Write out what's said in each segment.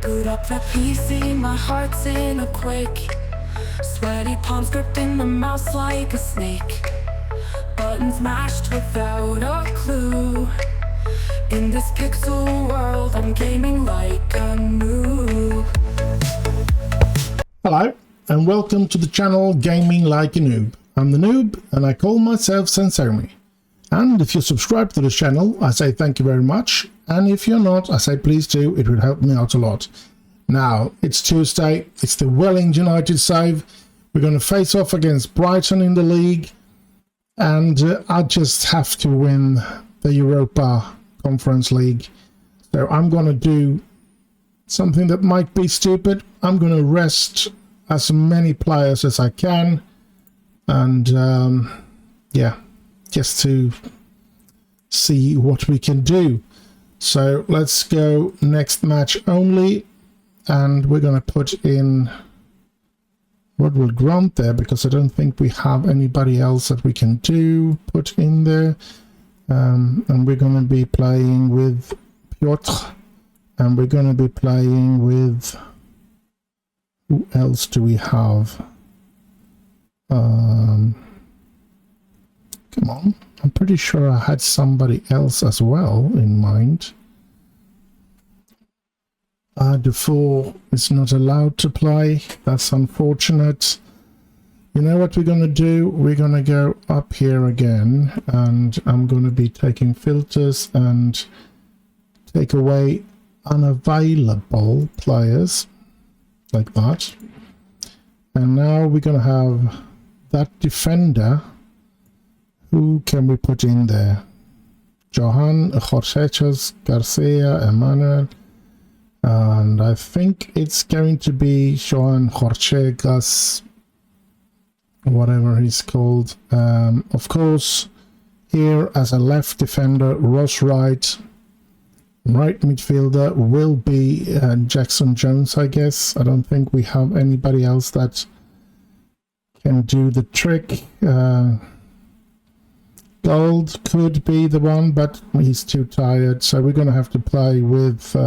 Boot up the PC, my heart's in a quake. Sweaty palms gripping the mouse like a snake. Buttons mashed without a clue. In this pixel world, I'm gaming like a noob. Hello, and welcome to the channel Gaming Like a Noob. I'm the Noob, and I call myself Sensomi. And if you're subscribed to the channel, I say thank you very much. And if you're not, I say please do, it would help me out a lot. Now, it's Tuesday, it's the Welling United save. We're going to face off against Brighton in the league. And I just have to win the Europa Conference League. So I'm going to do something that might be stupid. I'm going to rest as many players as I can. And yeah, just to see what we can do. So let's go next match only, and we're going to put in what will grant there, because I don't think we have anybody else that we can put in there. And we're going to be playing with Piotr, and we're going to be playing with, who else do we have? Come on, I'm pretty sure I had somebody else as well in mind. Dufour is not allowed to play. That's unfortunate. You know what we're going to do? We're going to go up here again, and I'm going to be taking filters and take away unavailable players, like that. And now we're going to have that defender. Who can we put in there? Johan, Jorge, Garcia, Emmanuel. And I think it's going to be Johan Jorge Gas, whatever he's called. Of course, here as a left defender, Ross Wright. Right midfielder will be Jackson Jones, I guess. I don't think we have anybody else that can do the trick. Gold could be the one, but he's too tired. So we're going to have to play with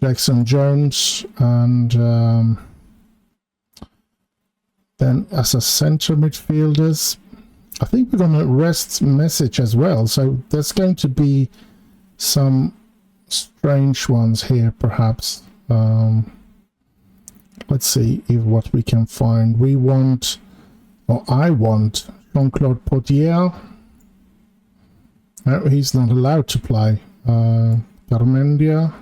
Jackson Jones, and then as a centre midfielders, I think we're going to rest Message as well. So there's going to be some strange ones here, perhaps. Let's see if what we can find. We want, or I want, Jean-Claude Potier. No, he's not allowed to play. Garmendia.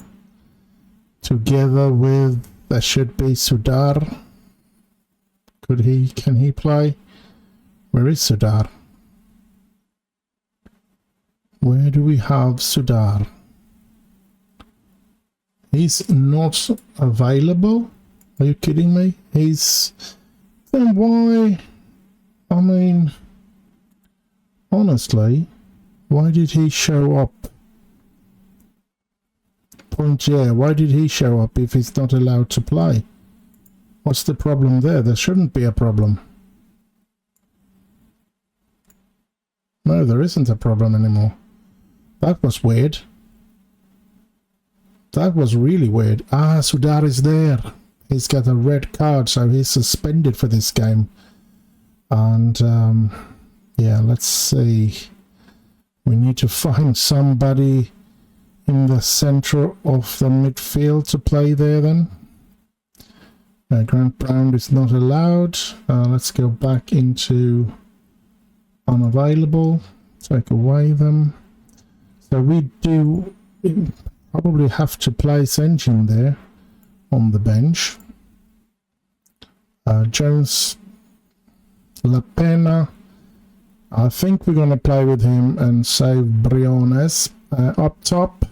Together with, there should be Sudar. Can he play? Where is Sudar? Where do we have Sudar? He's not available? Are you kidding me? Then why? I mean, honestly, why did he show up? Pointier, why did he show up if he's not allowed to play? What's the problem there? There shouldn't be a problem. No, there isn't a problem anymore. That was weird. That was really weird. Ah, Sudar is there. He's got a red card, so he's suspended for this game. And, yeah, let's see. We need to find somebody in the center of the midfield to play there then. Grant Brown is not allowed. Let's go back into unavailable. Take away them. So we do probably have to place Engine there on the bench. Jones, La Pena. I think we're going to play with him and save Briones. Up top,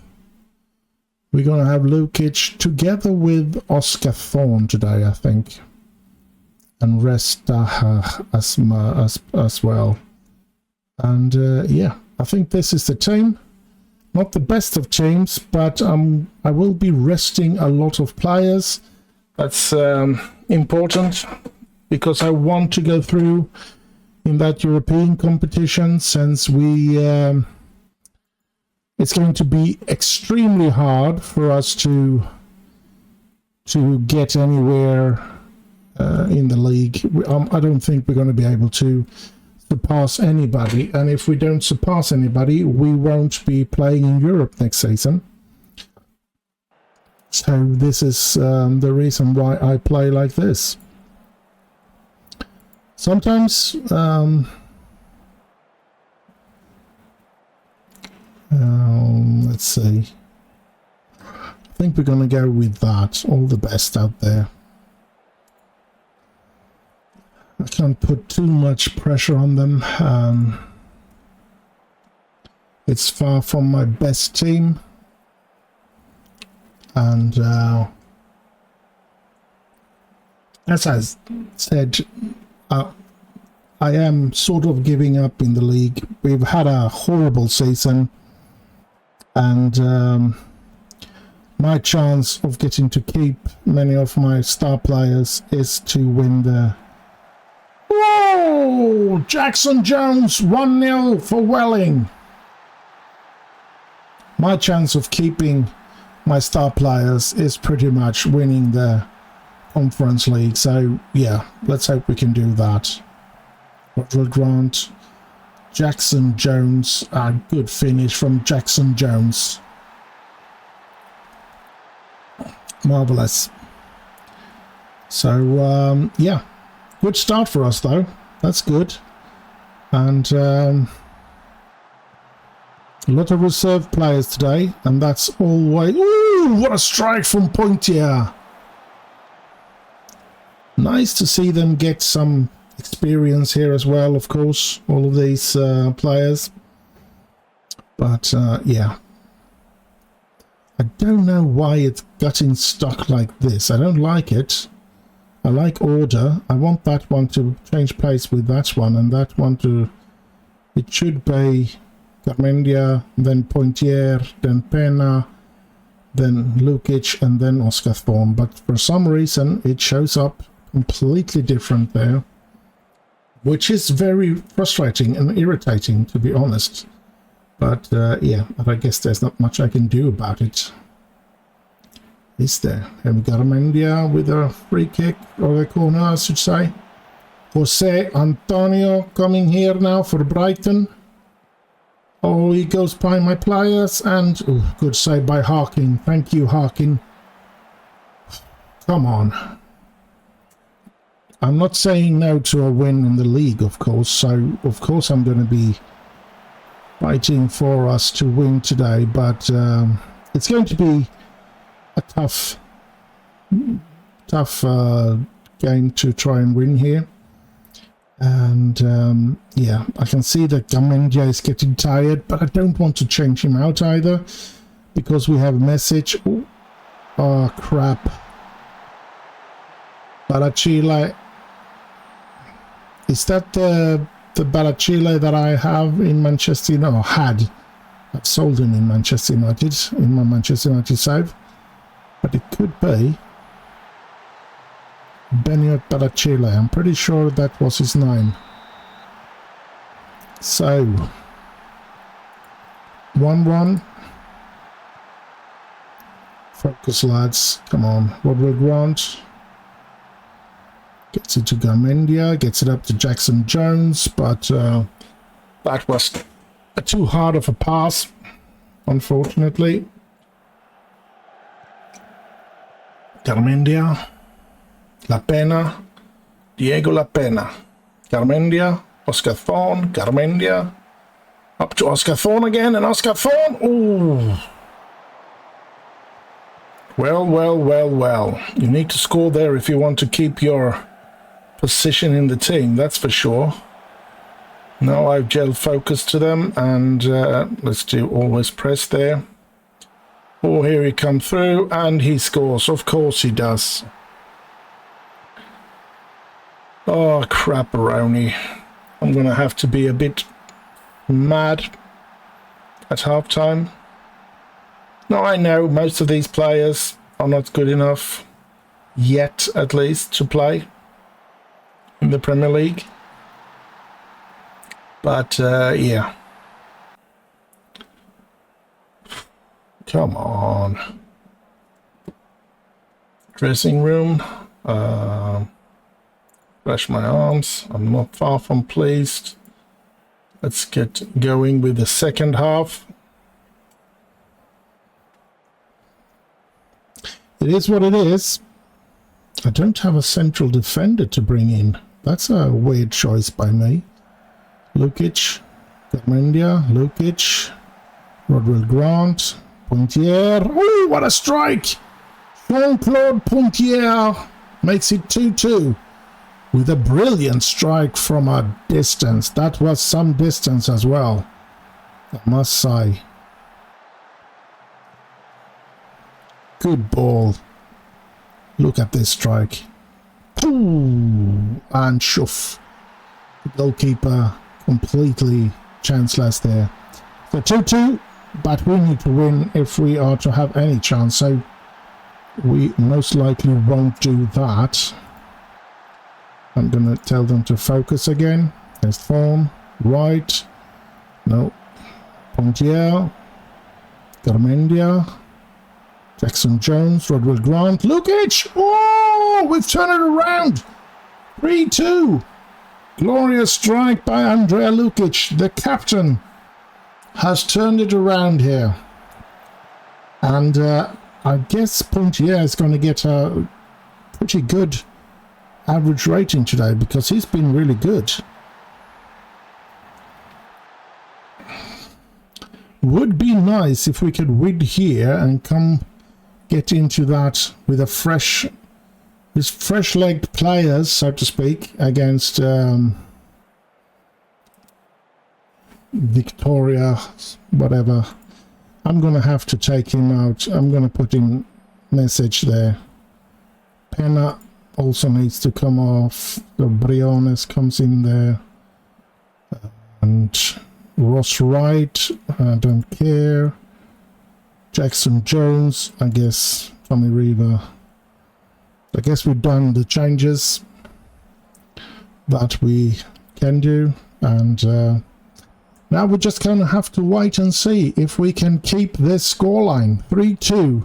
we're going to have Lukic together with Oscar Thorne today, I think. And rest as well. And yeah, I think this is the team. Not the best of teams, but I will be resting a lot of players. That's important, because I want to go through in that European competition, since it's going to be extremely hard for us to to get anywhere in the league. I don't think we're going to be able to surpass anybody, and if we don't surpass anybody, we won't be playing in Europe next season. So this is the reason why I play like this. Sometimes let's see, I think we're gonna go with that. All the best out there. I can't put too much pressure on them. It's far from my best team, and as I said, I am sort of giving up in the league. We've had a horrible season, and my chance of getting to keep many of my star players is to win the... Whoa! Jackson Jones 1-0 for Welling. My chance of keeping my star players is pretty much winning the Conference League. So yeah, let's hope we can do that. Roderick Grant, Jackson Jones, a good finish from Jackson Jones. Marvelous. So yeah, good start for us though. That's good. And a lot of reserve players today, and that's always... Ooh, what a strike from Poitiers. Nice to see them get some experience here as well, of course, all of these players. But yeah, I don't know why it's getting stuck like this. I don't like it. I like order. I want that one to change place with that one, and that one to... It should be Garmendia, then Poitiers, then Pena, then Lukic, and then Oscar Thorne. But for some reason, it shows up completely different there, which is very frustrating and irritating, to be honest. But yeah, but I guess there's not much I can do about it. Is there? Have we got Garmendia with a free kick, or a corner, I should say. Jose Antonio coming here now for Brighton. Oh, he goes by my players, and oh, good save by Harkin. Thank you, Harkin. Come on. I'm not saying no to a win in the league, of course, so of course I'm going to be fighting for us to win today, but it's going to be a tough game to try and win here. And yeah, I can see that Garmendia is getting tired, but I don't want to change him out either, because we have a message. Oh crap. Barachile. Is that the Barachile that I have in Manchester United? No, had. I've sold him in Manchester United, in my Manchester United save. But it could be Beniot Barachile. I'm pretty sure that was his name. So 1-1. Focus, lads. Come on. Roderick Grant. Gets it to Garmendia, gets it up to Jackson Jones, but that was too hard of a pass, unfortunately. Garmendia, La Pena, Diego La Pena, Garmendia, Oscar Thorne, Garmendia, up to Oscar Thorne again, and Oscar Thorne, ooh. Well, well, well, well. You need to score there if you want to keep your position in the team, that's for sure. Now I've gel focus to them, and let's do always press there. Oh, here he comes through, and he scores. Of course he does. Oh, crap-a-roni. I'm going to have to be a bit mad at halftime. Now I know most of these players are not good enough yet, at least, to play in the Premier League, but yeah, come on, dressing room. Flash my arms. I'm not far from pleased. Let's get going with the second half. It is what it is. I don't have a central defender to bring in. That's a weird choice by me. Lukic, Garmendia, Lukic, Rodwell Grant, Pointier. Oh, what a strike! Jean-Claude Pointier makes it 2-2 with a brilliant strike from a distance. That was some distance as well, I must say. Good ball. Look at this strike. Ooh, and shoof. The goalkeeper completely chanceless there. So 2-2, but we need to win if we are to have any chance. So we most likely won't do that. I'm going to tell them to focus again. There's form. Right. No. Pontier. Garmendia. Jackson Jones. Rodwell Grant. Lukic! Oh! We've turned it around! 3-2. Glorious strike by Andrea Lukic. The captain has turned it around here. And I guess Pontier is going to get a pretty good average rating today because he's been really good. Would be nice if we could win here and come get into that with a fresh-legged players, so to speak, against Victoria, whatever. I'm going to have to take him out. I'm going to put in message there. Pena also needs to come off. The Briones comes in there. And Ross Wright, I don't care. Jackson Jones, I guess. Tommy Reaver. I guess we've done the changes that we can do. And now we're just going to have to wait and see if we can keep this scoreline. 3-2.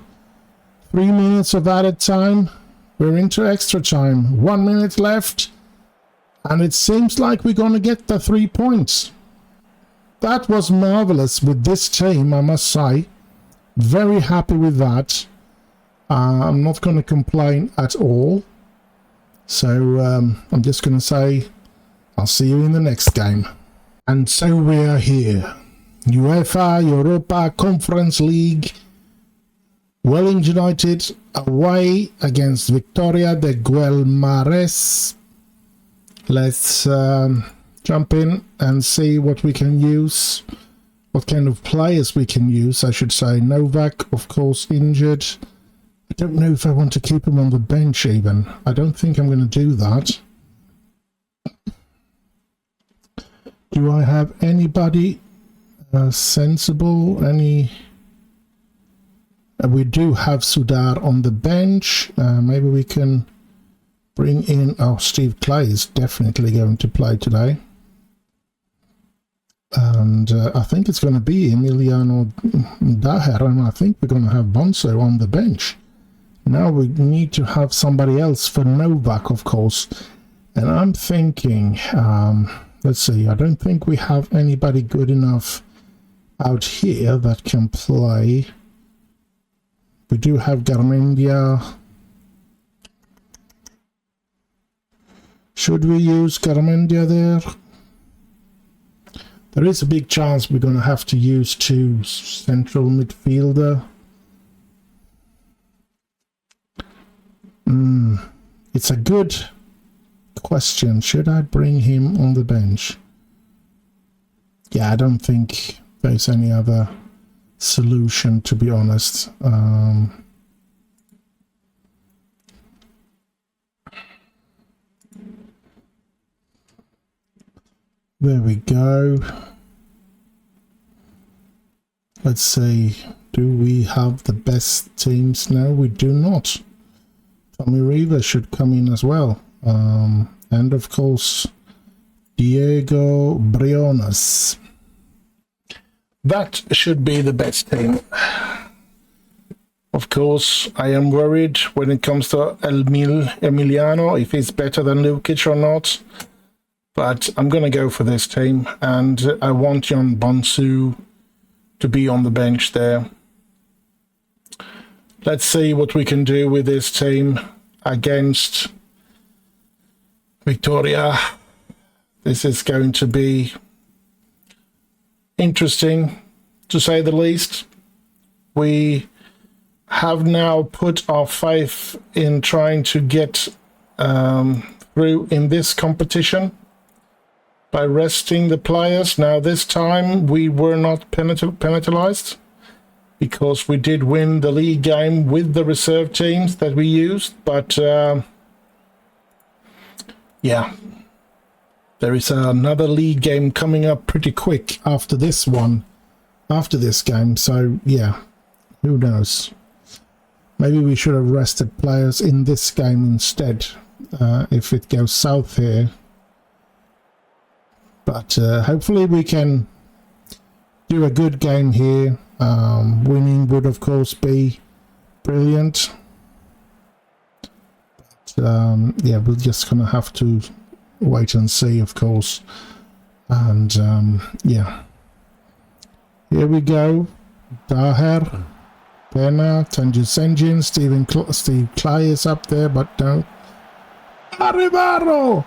3 minutes of added time. We're into extra time. 1 minute left. And it seems like we're going to get the 3 points. That was marvelous with this team, I must say. Very happy with that. I'm not going to complain at all. So I'm just going to say I'll see you in the next game. And so we are here. UEFA Europa Conference League. Welling United away against Victoria de Guelmares. Let's jump in and see what we can use. What kind of players we can use, I should say. Novak, of course, injured. I don't know if I want to keep him on the bench even. I don't think I'm going to do that. Do I have anybody sensible? Any? We do have Sudar on the bench. Maybe we can bring in... Oh, Steve Clay is definitely going to play today. And I think it's going to be Emiliano Daher, and I think we're going to have Bonso on the bench. Now we need to have somebody else for Novak, of course. And I'm thinking... let's see, I don't think we have anybody good enough out here that can play. We do have Garmendia. Should we use Garmendia there? There is a big chance we're going to have to use 2 central midfielder. It's a good question. Should I bring him on the bench? Yeah, I don't think there's any other solution, to be honest. There we go. Let's see. Do we have the best teams now? We do not. Tommy Reaver should come in as well. And of course, Diego Briones. That should be the best team. Of course, I am worried when it comes to Emiliano, if he's better than Lukic or not. But I'm going to go for this team, and I want John Bonsu to be on the bench there. Let's see what we can do with this team against Victoria. This is going to be interesting, to say the least. We have now put our faith in trying to get through in this competition by resting the players. Now this time we were not penalized because we did win the league game with the reserve teams that we used, but yeah, there is another league game coming up pretty quick after this one, after this game, so yeah, who knows. Maybe we should have rested players in this game instead, if it goes south here. But hopefully we can do a good game here. Winning would of course be brilliant. But yeah, we're just gonna have to wait and see, of course. And yeah. Here we go. Daher. Pena, Tanju Senjin, Steve Clay is up there, but no. Arevalo!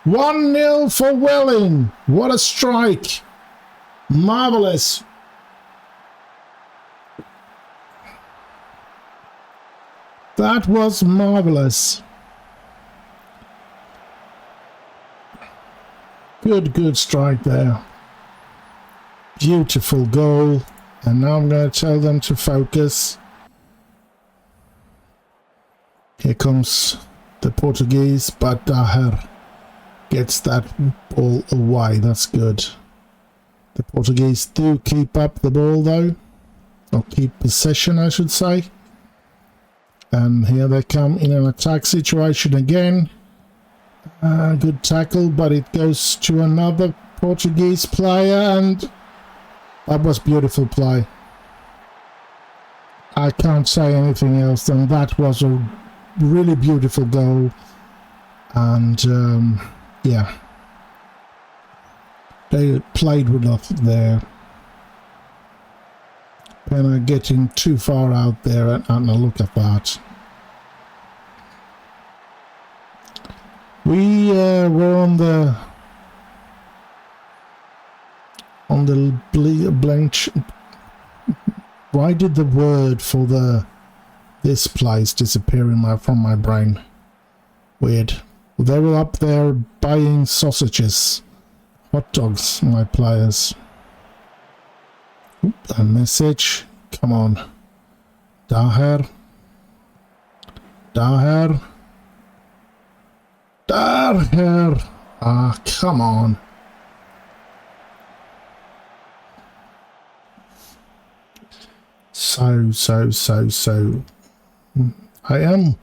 1-0 for Welling. What a strike. Marvelous. That was marvelous. Good strike there. Beautiful goal. And now I'm going to tell them to focus. Here comes the Portuguese, but Daher gets that ball away. That's good. The Portuguese do keep up the ball though, or keep possession I should say. And here they come in an attack situation again. Good tackle, but it goes to another Portuguese player, and that was beautiful play. I can't say anything else than that was a really beautiful goal. And yeah, they played with us there. Pena getting too far out there, and a look at that. We were on the blank. Why did the word for this place disappear from my brain? Weird. They were up there buying sausages, hot dogs, my players. Oop, a message. Come on. Daher. Ah, come on. So. I am,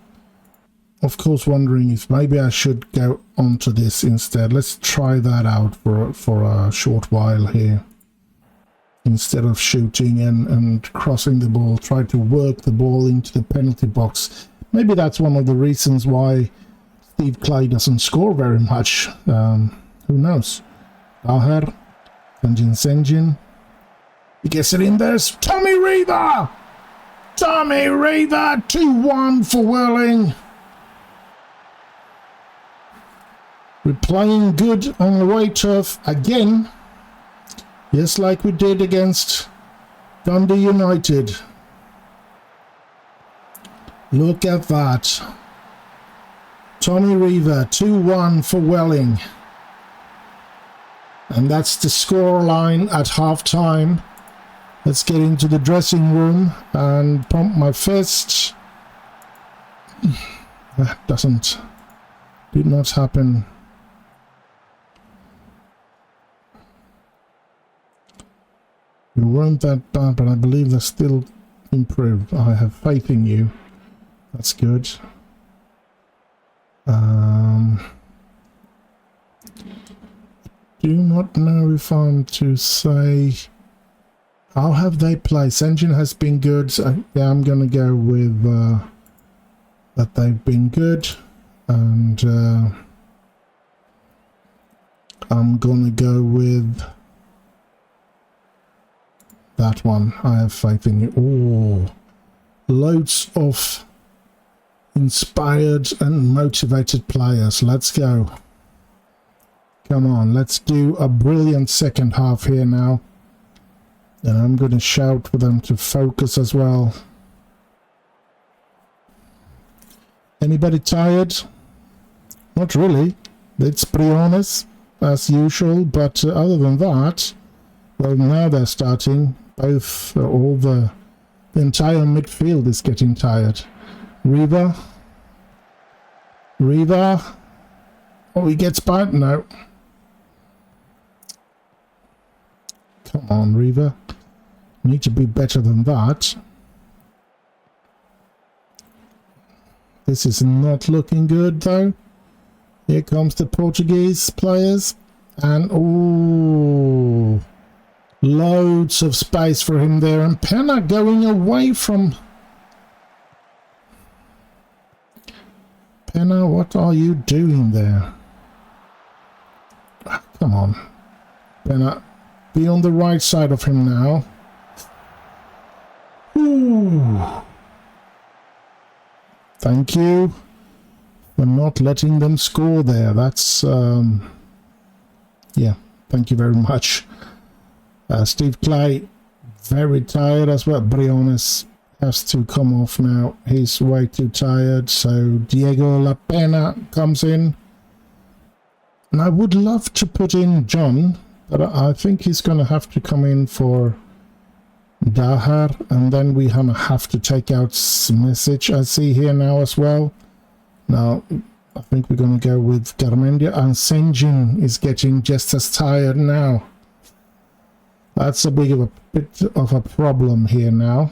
of course, wondering if maybe I should go onto this instead. Let's try that out for a short while here. Instead of shooting and crossing the ball, try to work the ball into the penalty box. Maybe that's one of the reasons why Steve Clay doesn't score very much. Who knows? Daher, Senjin. He gets it in there. Tommy Reaver! 2-1 for Whirling. We're playing good on the away turf again. Just like we did against Dundee United. Look at that. Tommy Reaver, 2-1 for Welling. And that's the score line at half-time. Let's get into the dressing room and pump my fist. That did not happen. You weren't that bad, but I believe they're still improved. I have faith in you. That's good. Do not know if I'm to say How have they played? Engine has been good. So, yeah, I'm going to go with that they've been good. And I'm going to go with that one. I have faith in you. Oh, loads of inspired and motivated players. Let's go. Come on, let's do a brilliant second half here now. And I'm going to shout for them to focus as well. Anybody tired? Not really. It's pretty honest, as usual. But other than that, well, now they're starting. Both, all the entire midfield is getting tired. Riva. Oh, he gets by? No. Come on, Riva. Need to be better than that. This is not looking good, though. Here comes the Portuguese players. And, oh, loads of space for him there. And Penna going away from... Penna, what are you doing there? Come on. Penna, be on the right side of him now. Ooh. Thank you for not letting them score there. That's, yeah, thank you very much. Steve Clay, very tired as well. Briones has to come off now. He's way too tired. So Diego La Pena comes in. And I would love to put in John, but I think he's going to have to come in for Dahar. And then we're going to have to take out Smisic, I see here now as well. Now, I think we're going to go with Garmendia. And Senjin is getting just as tired now. That's a bit of a problem here now.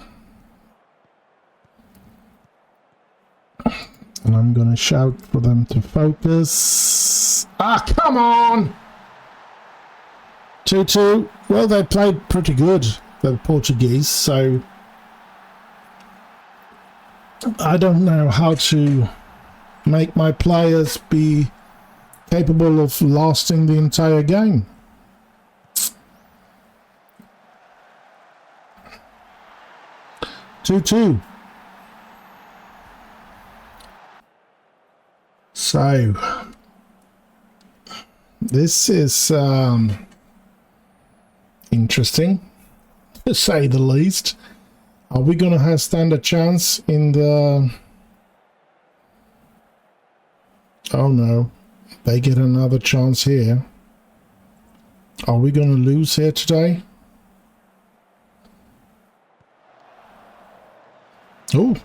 And I'm going to shout for them to focus. Ah, come on! 2-2. Well, they played pretty good, the Portuguese, so I don't know how to make my players be capable of lasting the entire game. Two. So this is interesting, to say the least. Are we going to stand a chance in the... Oh no, they get another chance here. Are we going to lose here today? Oh,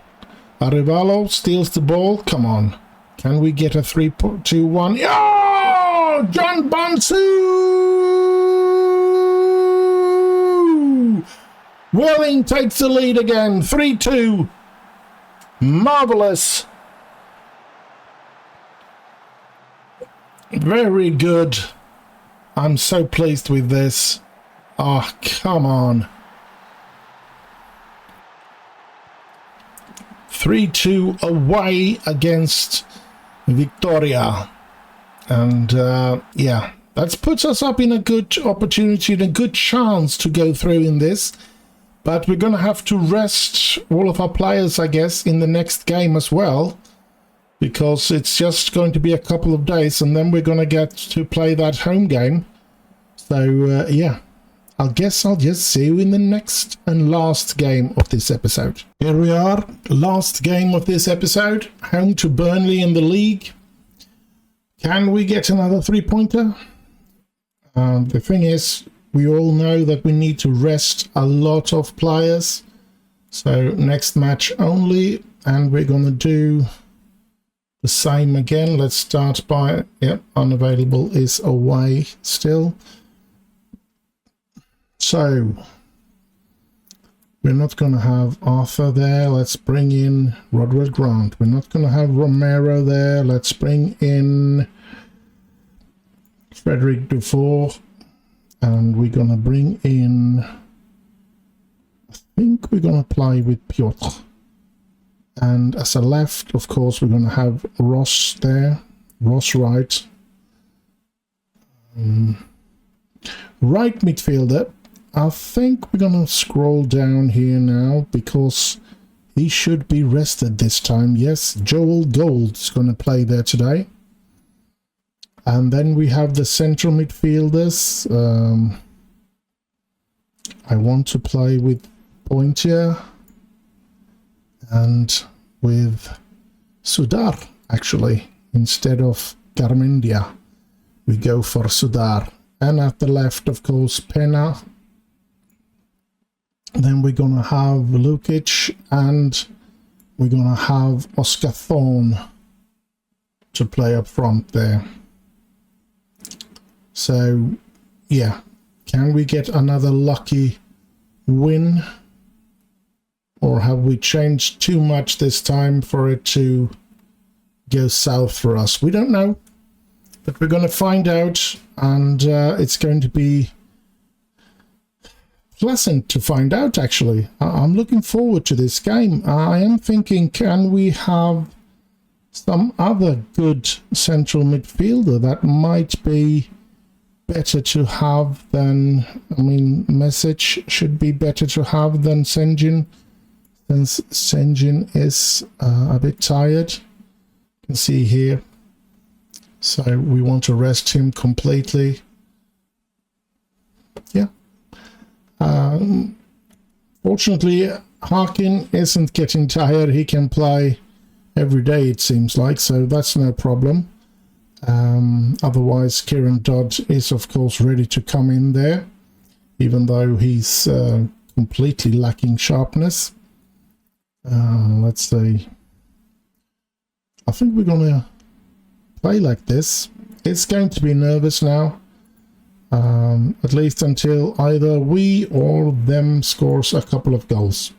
Arevalo steals the ball. Come on. Can we get a 3-2-1? Oh, John Bansu! Welling takes the lead again. 3-2. Marvelous. Very good. I'm so pleased with this. Oh, come on. 3-2 away against Victoria. And yeah, that puts us up in a good opportunity and a good chance to go through in this. But we're going to have to rest all of our players, I guess, in the next game as well. Because it's just going to be a couple of days and then we're going to get to play that home game. So yeah, I guess I'll just see you in the next and last game of this episode. Here we are, last game of this episode, home to Burnley in the league. Can we get another 3-pointer? The thing is, we all know that we need to rest a lot of players. So next match only, and we're going to do the same again. Let's start by, yep, unavailable is away still. So we're not going to have Arthur there. Let's bring in Rodwell Grant. We're not going to have Romero there. Let's bring in Frederick Dufour. And we're going to bring in think we're going to play with Piotr. And as a left, of course, we're going to have Ross there. Ross right. Right midfielder. I think we're going to scroll down here now because he should be rested this time. Yes, Joel Gold is going to play there today. And then we have the central midfielders. I want to play with Pointier and with Sudar, actually, instead of Garmendia. We go for Sudar. And at the left, of course, Pena. Then we're going to have Lukic and we're going to have Oscar Thorne to play up front there. So, yeah. Can we get another lucky win? Or have we changed too much this time for it to go south for us? We don't know. But we're going to find out, and it's going to be pleasant to find out, actually. I'm looking forward to this game. I am thinking, can we have some other good central midfielder that might be better to have than, I mean, Message should be better to have than Senjin, since Senjin is a bit tired. You can see here. So we want to rest him completely. Yeah. Fortunately, Harkin isn't getting tired. He can play every day, it seems like, so that's no problem. Otherwise, Kieran Dodd is, of course, ready to come in there, even though he's completely lacking sharpness. Let's see. I think we're going to play like this. It's going to be nervous now, at least until either we or them scores a couple of goals.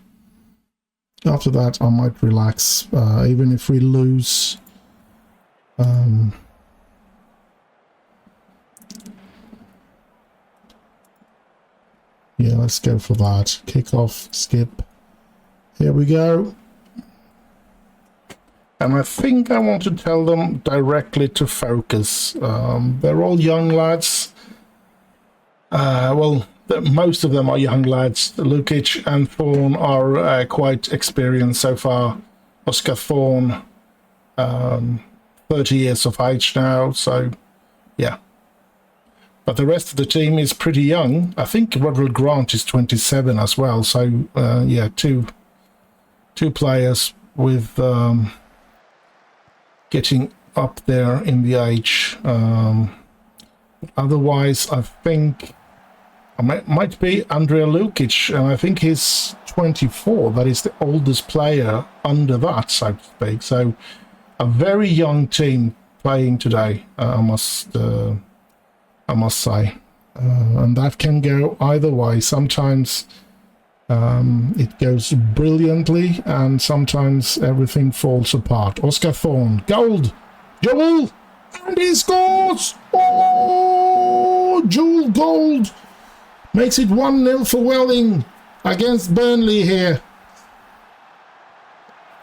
After that, I might relax, even if we lose. Yeah, let's go for that. Kick off, skip. Here we go. And I think I want to tell them directly to focus. They're all young lads. Well, most of them are young lads. Lukic and Thorne are quite experienced so far. Oscar Thorne, 30 years of age now, so yeah. But the rest of the team is pretty young. I think Roderick Grant is 27 as well. So, yeah, two players with getting up there in the age. Otherwise, I think I might be Andrea Lukic, and I think he's 24. That is the oldest player under that, so to speak. So, a very young team playing today, I must say, and that can go either way. Sometimes it goes brilliantly, and sometimes everything falls apart. Oscar Thorne, gold, Joel, and he scores! Oh, Joel Gold makes it 1-0 for Welling against Burnley here.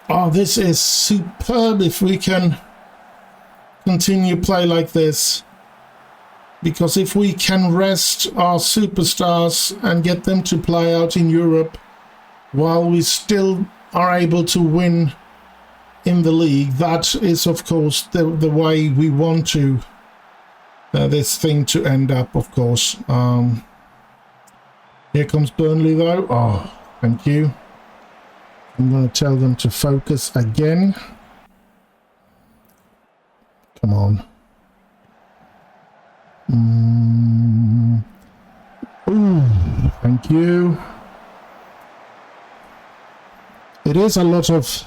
Oh, this is superb if we can continue play like this. Because if we can rest our superstars and get them to play out in Europe while we still are able to win in the league, that is, of course, the way we want to this thing to end up, of course. Here comes Burnley, though. Oh, thank you. I'm going to tell them to focus again. Come on. Ooh, thank you. It is a lot of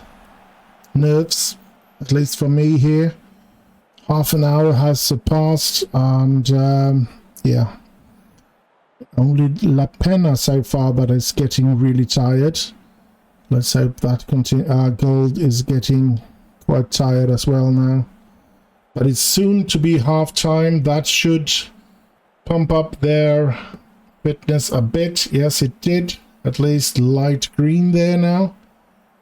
nerves, at least for me here. Half an hour has passed, and yeah, only La Pena so far that is getting really tired. Let's hope that Gold is getting quite tired as well now. But it's soon to be half time. That should pump up their fitness a bit. Yes, it did. at least light green there now.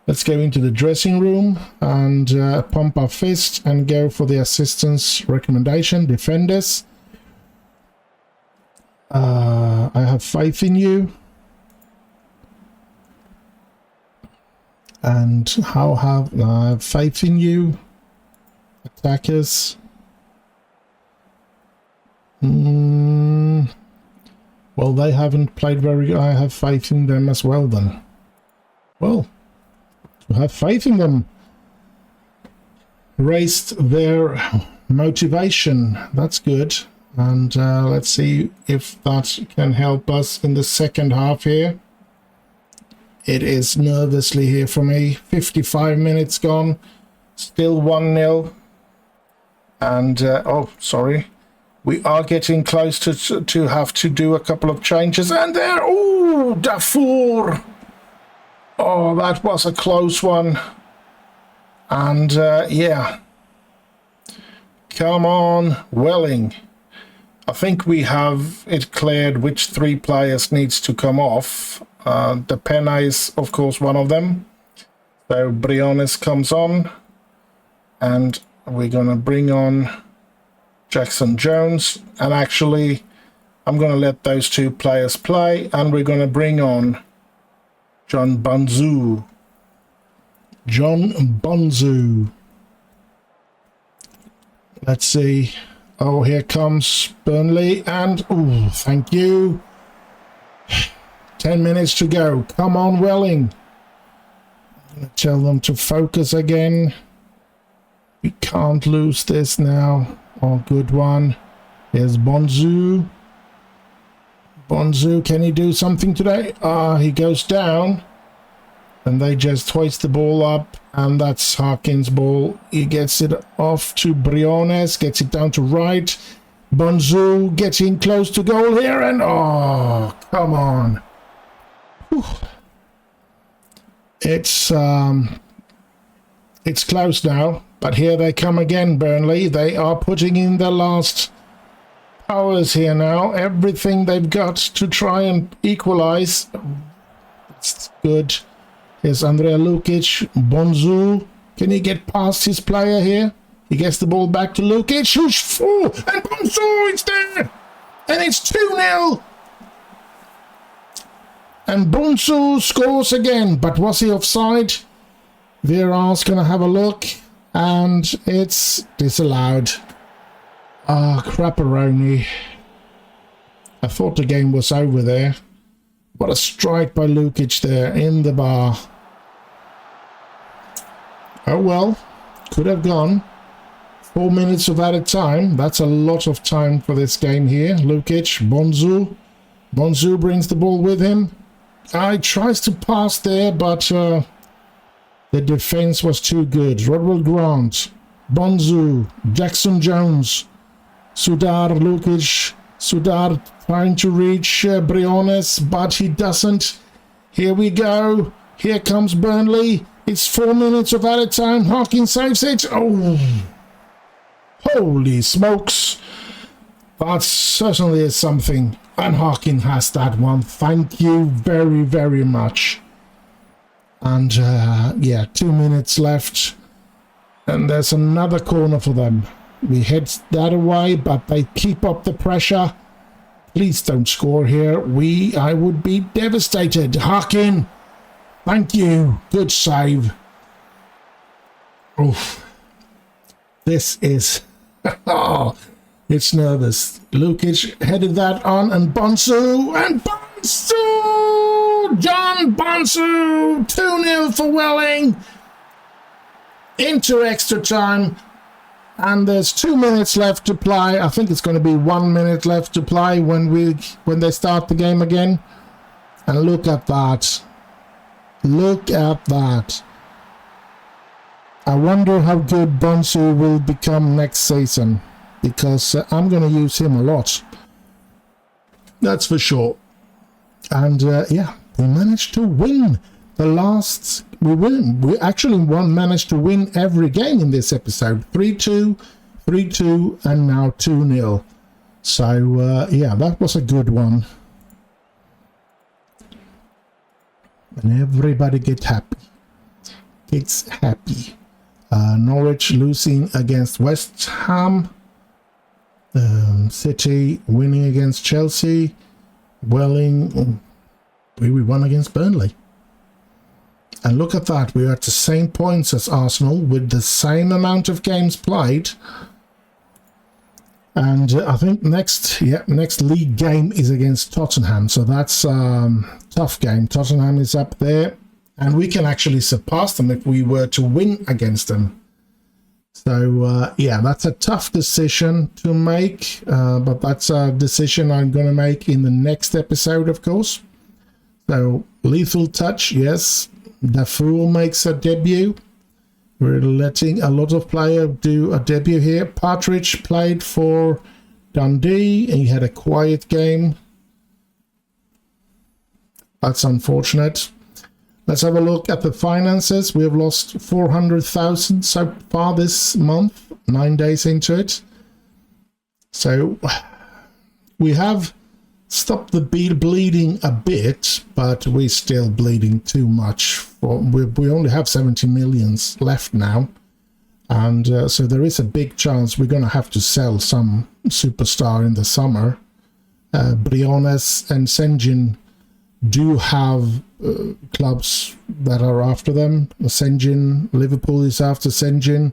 Let's go into the dressing room and pump our fist and go for the assistance recommendation. Defenders, I have faith in you. And I have faith in you. Attackers. Well, they haven't played very good. I have faith in them as well then. Well, to have faith in them raised their motivation. That's good. And let's see if that can help us in the second half here. It is nervously here for me. 55 minutes gone. Still 1-0. And, oh, sorry. We are getting close to have to do a couple of changes. And there, oh, Darfur. Oh, that was a close one. And, yeah. Come on, Welling. I think we have it cleared which 3 players needs to come off. The Pena is, of course, one of them. So Briones comes on. And we're going to bring on Jackson Jones. And actually, I'm going to let those 2 players play. And we're going to bring on John Bonzu. John Bonzu. Let's see. Oh, here comes Burnley. And, oh, thank you. 10 minutes to go. Come on, Welling. I'm going to tell them to focus again. We can't lose this now. Oh, good one. Here's Bonzu. Bonzu, can he do something today? He goes down. And they just hoist the ball up. And that's Harkin's ball. He gets it off to Briones. Gets it down to right. Bonzu getting close to goal here. And, oh, come on. Whew. It's close now. But here they come again, Burnley. They are putting in their last powers here now. Everything they've got to try and equalize. It's good. Here's Andrea Lukic. Bonzu. Can he get past his player here? He gets the ball back to Lukic. Oh, and Bonzu, it's there. And it's 2-0. And Bonzu scores again. But was he offside? Vieira's going to have a look. And it's disallowed. Ah, crapperoni. I thought the game was over there. What a strike by Lukic there in the bar. Oh well, could have gone. 4 minutes of added time. That's a lot of time for this game here. Lukic, Bonzu. Bonzu brings the ball with him. He tries to pass there, but the defense was too good. Rodwell Grant, Bonzu, Jackson Jones, Sudar, Lukic. Sudar trying to reach Briones, but he doesn't. Here we go. Here comes Burnley. It's 4 minutes of added time. Harkin saves it. Oh, holy smokes. That certainly is something. And Harkin has that one. Thank you very, very much. And yeah, 2 minutes left. And there's another corner for them. We head that away, but they keep up the pressure. Please don't score here. I would be devastated. Harkin, thank you. Good save. Oof. This is... oh, it's nervous. Lukic headed that on, and Bonzu, and Bonzu! John Bonzu! 2-0 for Welling. Into extra time. And there's 2 minutes left to play. I think it's going to be 1 minute left to play when they start the game again. And look at that. Look at that. I wonder how good Bonsu will become next season. Because I'm going to use him a lot. That's for sure. And yeah, we managed to win the last... We actually managed to win every game in this episode. 3-2, 3-2, and now 2-0. So, yeah, that was a good one. and everybody gets happy. Norwich losing against West Ham. City winning against Chelsea. Welling, we won against Burnley. And look at that, we're at the same points as Arsenal with the same amount of games played. And I think next league game is against Tottenham, so that's tough game. Tottenham is up there, and we can actually surpass them if we were to win against them. So yeah, that's a tough decision to make, but that's a decision I'm going to make in the next episode, of course. So lethal touch, yes. Defoe makes a debut. We're letting a lot of players do a debut here. Partridge played for Dundee and he had a quiet game. That's unfortunate. Let's have a look at the finances. We have lost 400,000 so far this month, 9 days into it. So we have stopped the bleeding a bit, but we're still bleeding too much. We only have 70 millions left now, and so there is a big chance we're going to have to sell some superstar in the summer. Briones and Senjin do have clubs that are after them. Senjin, Liverpool is after Senjin,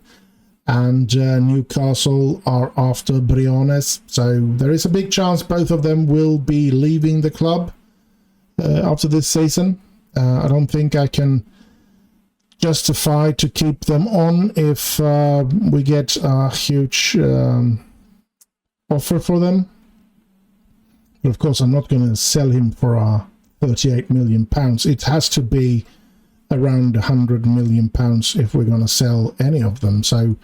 and Newcastle are after Briones. So there is a big chance both of them will be leaving the club after this season. I don't think I can justify to keep them on if we get a huge offer for them. But of course, I'm not going to sell him for 38 million pounds. It has to be around 100 million pounds if we're going to sell any of them. So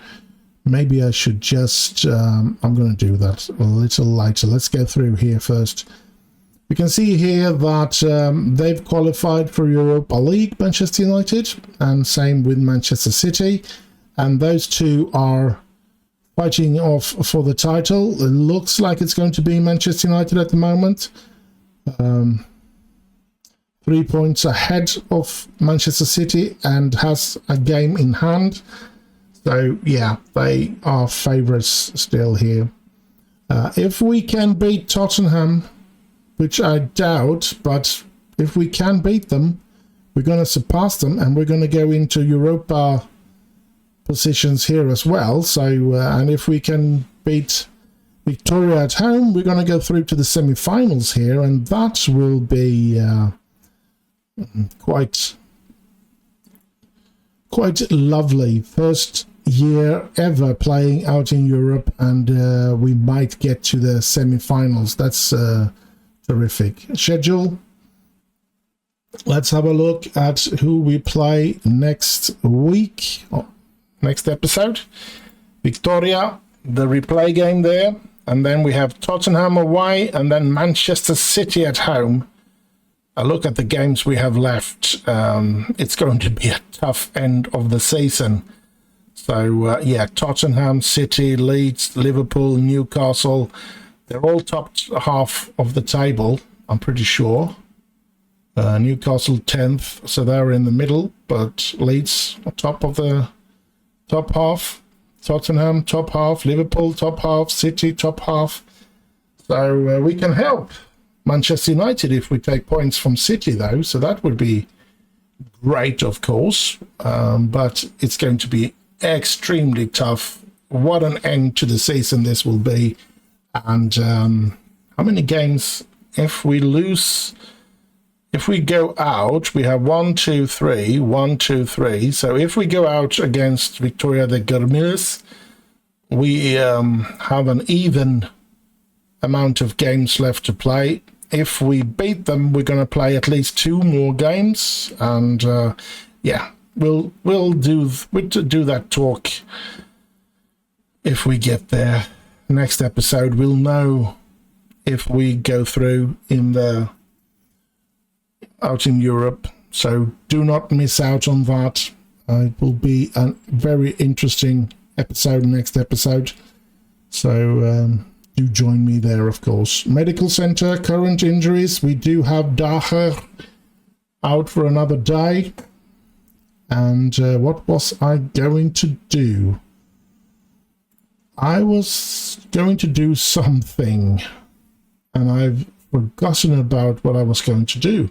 maybe I should just I'm going to do that a little later. Let's go through here first. We can see here that they've qualified for Europa League, Manchester United, and same with Manchester City, and those two are fighting off for the title. It looks like it's going to be Manchester United at the moment. 3 points ahead of Manchester City and has a game in hand. So yeah, they are favourites still here. If we can beat Tottenham, which I doubt, but if we can beat them, we're going to surpass them, and we're going to go into Europa positions here as well. So and if we can beat Victoria at home, we're going to go through to the semi-finals here, and that will be quite lovely. First year ever playing out in Europe, and we might get to the semi-finals. That's terrific. Schedule. Let's have a look at who we play next week. Next episode. Victoria, the replay game there, and then we have Tottenham away, and then Manchester City at home. A look at the games we have left. It's going to be a tough end of the season. So yeah, Tottenham, City, Leeds, Liverpool, Newcastle, they're all top half of the table, I'm pretty sure. Newcastle 10th, so they're in the middle, but Leeds top of the top half, Tottenham top half, Liverpool top half, City top half. So we can help Manchester United if we take points from City, though, so that would be great, of course, but it's going to be extremely tough. What an end to the season this will be. And how many games? If we lose, if we go out, we have 1, 2, 3, 1, 2, 3. So if we go out against Victoria de Guermines, we have an even amount of games left to play. If we beat them, we're going to play at least 2 more games, and yeah, we'll do that talk if we get there. Next episode, we'll know if we go through out in Europe. So do not miss out on that. It will be a very interesting episode, next episode. So do join me there, of course. Medical Center, current injuries. We do have Daher out for another day. And what was I going to do? I was going to do something, and I've forgotten about what I was going to do.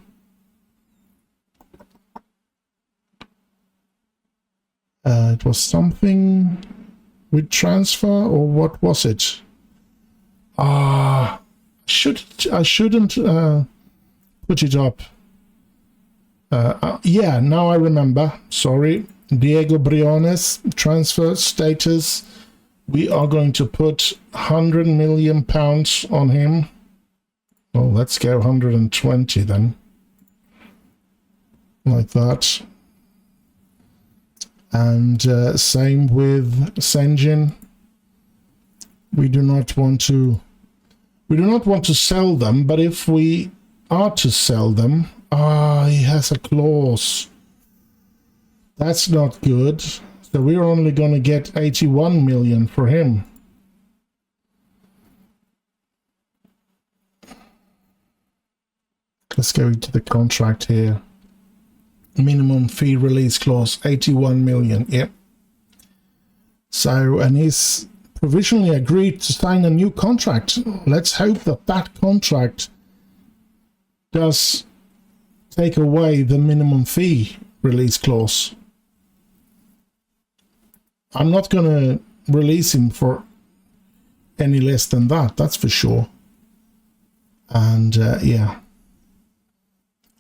It was something with transfer, or what was it? I shouldn't put it up. Yeah, now I remember. Sorry. Diego Briones, transfer status. We are going to put £100 million on him. Well, let's go 120 then. Like that. And same with Senjin. We do not want to sell them, but if we are to sell them, he has a clause. That's not good. So we're only going to get 81 million for him. Let's go into the contract here. Minimum fee release clause, 81 million. Yep. So, and he's provisionally agreed to sign a new contract. Let's hope that that contract does take away the minimum fee release clause. I'm not going to release him for any less than that, that's for sure. And yeah.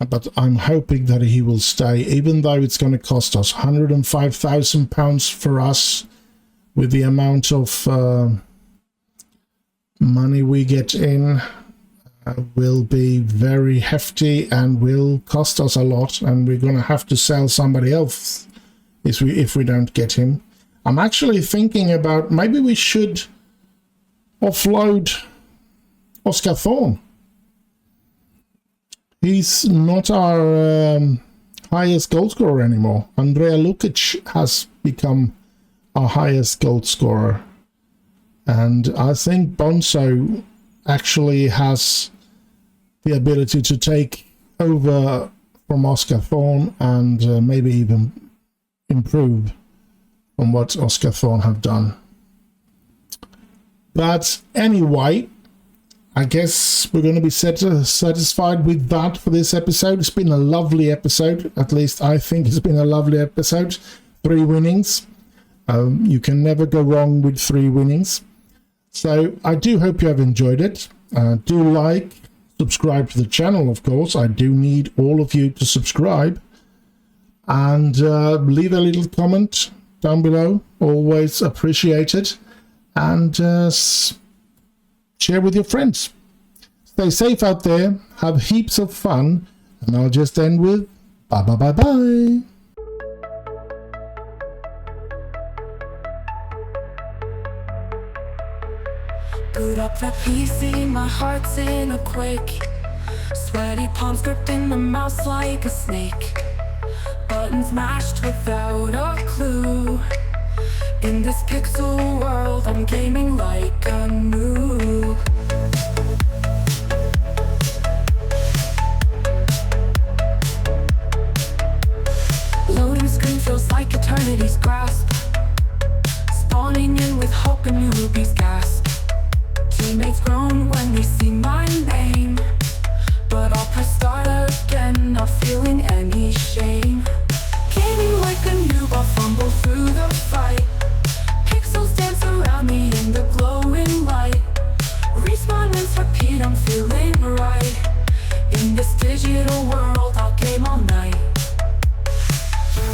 But I'm hoping that he will stay, even though it's going to cost us £105,000 for us, with the amount of money we get in, will be very hefty and will cost us a lot, and we're going to have to sell somebody else if we don't get him. I'm actually thinking about maybe we should offload Oscar Thorne. He's not our highest goal scorer anymore. Andrea Lukic has become our highest goal scorer. And I think Bonso actually has the ability to take over from Oscar Thorne and maybe even improve on what Oscar Thorne have done. But anyway, I guess we're going to be satisfied with that for this episode. It's been a lovely episode. At least I think it's been a lovely episode. 3 winnings. You can never go wrong with 3 winnings. So I do hope you have enjoyed it. Do like, subscribe to the channel, of course. I do need all of you to subscribe. And leave a little comment down below. Always appreciated. And share with your friends. Stay safe out there. Have heaps of fun. And I'll just end with bye bye bye bye. Boot up that PC, my heart's in a quake. Sweaty palms gripped in the mouse like a snake. Buttons mashed without a clue. In this pixel world, I'm gaming like a noob. Loading screen feels like eternity's grasp. Spawning in with hope and newbies gasp. Teammates groan when they see my name, but I'll press start again, not feeling any shame. Gaming like a noob, I'll fumble through the fight. Pixels dance around me in the glowing light. Respawn and repeat, I'm feeling right. In this digital world,